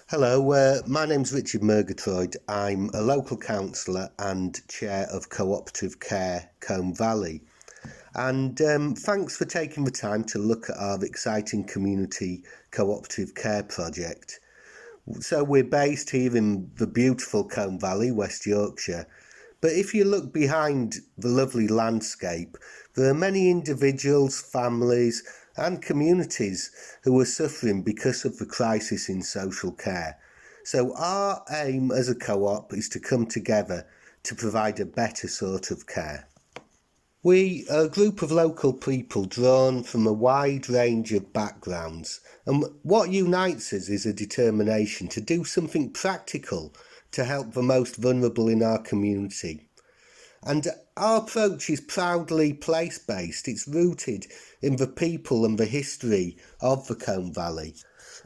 Hello, my name's Richard Murgatroyd. I'm a local councillor and chair of Co-operative Care, Combe Valley. And thanks for taking the time to look at our exciting Community Co-operative Care project. So we're based here in the beautiful Combe Valley, West Yorkshire. But if you look behind the lovely landscape, there are many individuals, families and communities who are suffering because of the crisis in social care. So our aim as a co-op is to come together to provide a better sort of care. We are a group of local people drawn from a wide range of backgrounds, and what unites us is a determination to do something practical to help the most vulnerable in our community. And our approach is proudly place-based. It's rooted in the people and the history of the Combe Valley.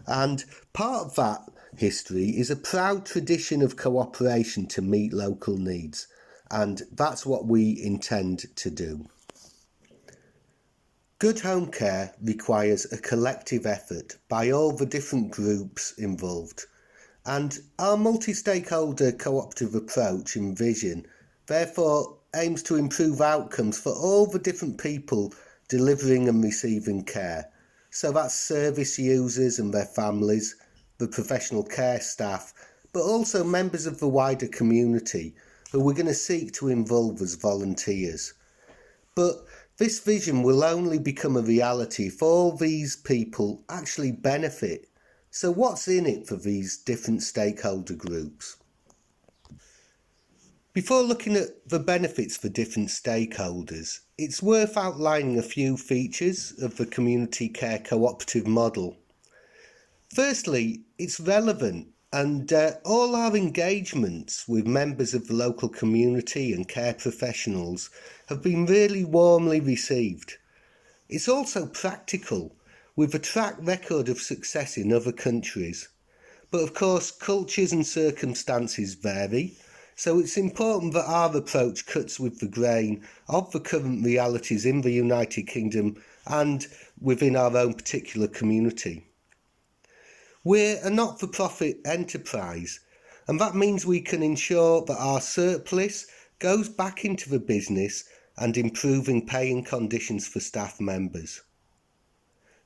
And part of that history is a proud tradition of cooperation to meet local needs. And that's what we intend to do. Good home care requires a collective effort by all the different groups involved. And our multi-stakeholder cooperative approach and vision therefore aims to improve outcomes for all the different people delivering and receiving care. So that's service users and their families, the professional care staff, but also members of the wider community who we're going to seek to involve as volunteers. But this vision will only become a reality if all these people actually benefit. So what's in it for these different stakeholder groups? Before looking at the benefits for different stakeholders, it's worth outlining a few features of the community care cooperative model. Firstly, it's relevant, and all our engagements with members of the local community and care professionals have been really warmly received. It's also practical, with a track record of success in other countries. But of course, cultures and circumstances vary, so it's important that our approach cuts with the grain of the current realities in the United Kingdom and within our own particular community. We're a not-for-profit enterprise, and that means we can ensure that our surplus goes back into the business and improving paying conditions for staff members.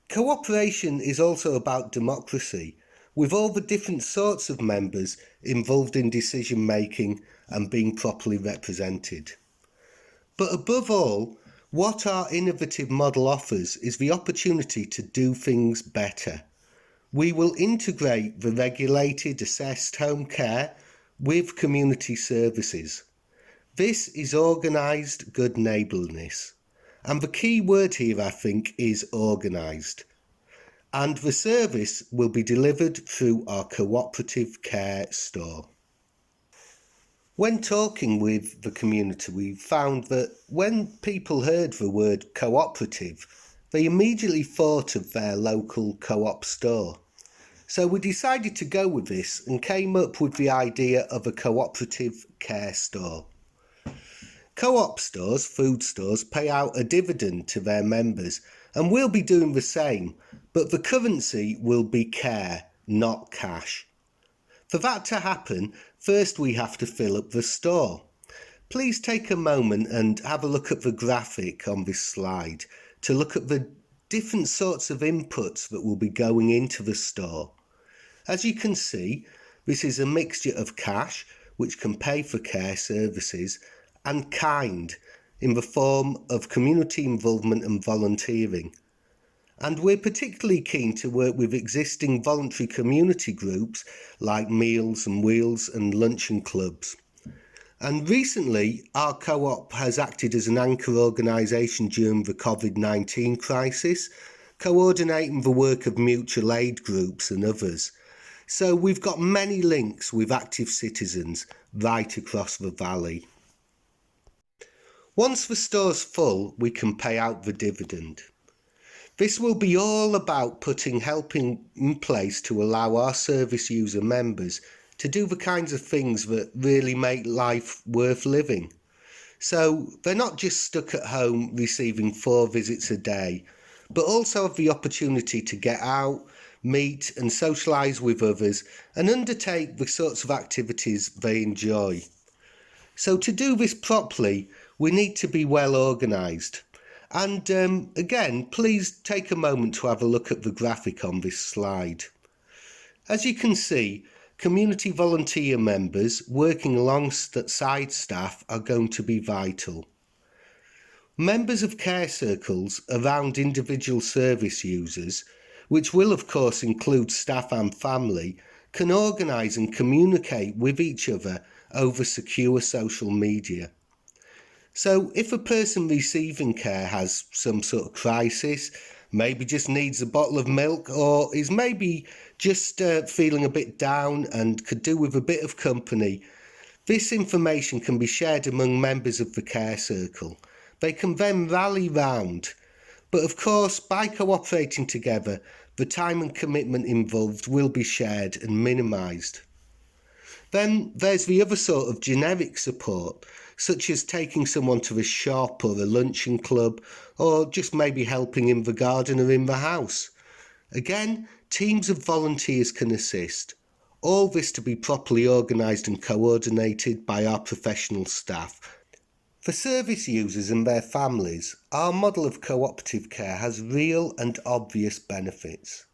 Cooperation is also about democracy, with all the different sorts of members involved in decision making and being properly represented. But above all, what our innovative model offers is the opportunity to do things better. We will integrate the regulated assessed home care with community services. This is organised good neighbourliness. And the key word here, I think, is organised. And the service will be delivered through our cooperative care store. When talking with the community, we found that when people heard the word cooperative, they immediately thought of their local co-op store. So we decided to go with this and came up with the idea of a cooperative care store. Co-op stores, food stores, pay out a dividend to their members, and we'll be doing the same, but the currency will be care, not cash. For that to happen, first we have to fill up the store. Please take a moment and have a look at the graphic on this slide to look at the different sorts of inputs that will be going into the store. As you can see, this is a mixture of cash, which can pay for care services, and kind, in the form of community involvement and volunteering. And we're particularly keen to work with existing voluntary community groups like Meals and Wheels and luncheon clubs. And recently, our co-op has acted as an anchor organisation during the COVID-19 crisis, coordinating the work of mutual aid groups and others. So we've got many links with active citizens right across the valley. Once the store's full, we can pay out the dividend. This will be all about putting help in place to allow our service user members to do the kinds of things that really make life worth living. So they're not just stuck at home receiving 4 visits a day, but also have the opportunity to get out, meet and socialise with others and undertake the sorts of activities they enjoy. So to do this properly, we need to be well organised. And again, please take a moment to have a look at the graphic on this slide. As you can see, community volunteer members working alongside staff are going to be vital. Members of care circles around individual service users, which will of course include staff and family, can organise and communicate with each other over secure social media. So if a person receiving care has some sort of crisis, maybe just needs a bottle of milk, or is maybe just feeling a bit down and could do with a bit of company, this information can be shared among members of the care circle. They can then rally round. But of course, by cooperating together, the time and commitment involved will be shared and minimised. Then there's the other sort of generic support, such as taking someone to a shop or a luncheon club, or just maybe helping in the garden or in the house. Again, teams of volunteers can assist. All this to be properly organised and coordinated by our professional staff. For service users and their families, our model of cooperative care has real and obvious benefits.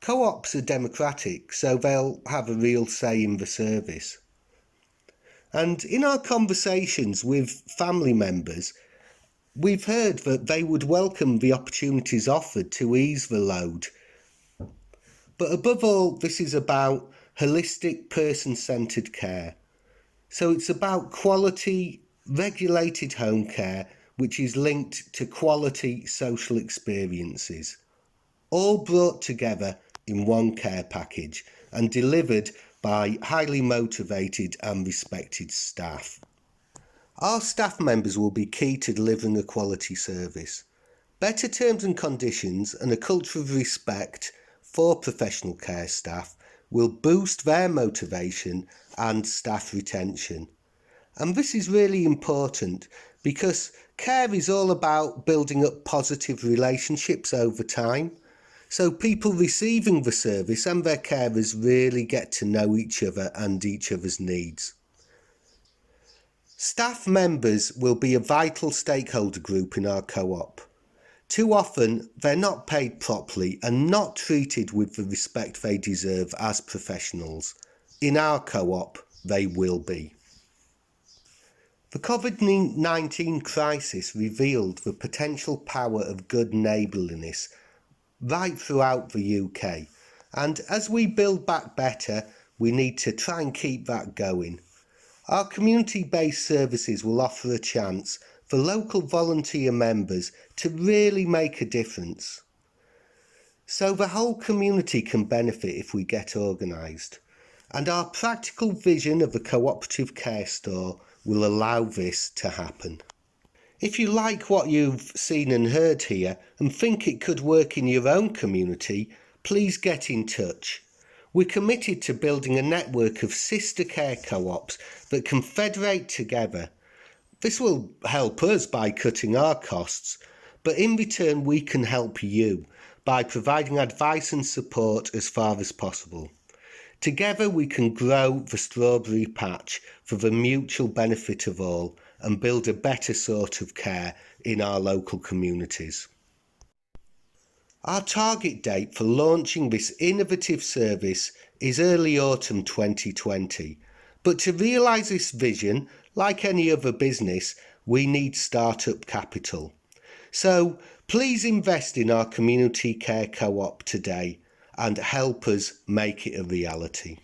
Co-ops are democratic, so they'll have a real say in the service. And in our conversations with family members, we've heard that they would welcome the opportunities offered to ease the load. But above all, this is about holistic, person-centred care. So it's about quality, regulated home care, which is linked to quality social experiences, all brought together in one care package and delivered by highly motivated and respected staff. Our staff members will be key to delivering a quality service. Better terms and conditions and a culture of respect for professional care staff will boost their motivation and staff retention. And this is really important because care is all about building up positive relationships over time. So people receiving the service and their carers really get to know each other and each other's needs. Staff members will be a vital stakeholder group in our co-op. Too often they're not paid properly and not treated with the respect they deserve as professionals. In our co-op, they will be. The COVID-19 crisis revealed the potential power of good neighbourliness right throughout the UK, and as we build back better, we need to try and keep that going. Our community-based services will offer a chance for local volunteer members to really make a difference. So the whole community can benefit if we get organised, and our practical vision of a cooperative care store will allow this to happen. If you like what you've seen and heard here and think it could work in your own community, please get in touch. We're committed to building a network of sister care co-ops that can federate together. This will help us by cutting our costs, but in return we can help you by providing advice and support as far as possible. Together we can grow the strawberry patch for the mutual benefit of all and build a better sort of care in our local communities. Our target date for launching this innovative service is early autumn 2020, but to realise this vision, like any other business, we need start-up capital. So please invest in our community care co-op today and help us make it a reality.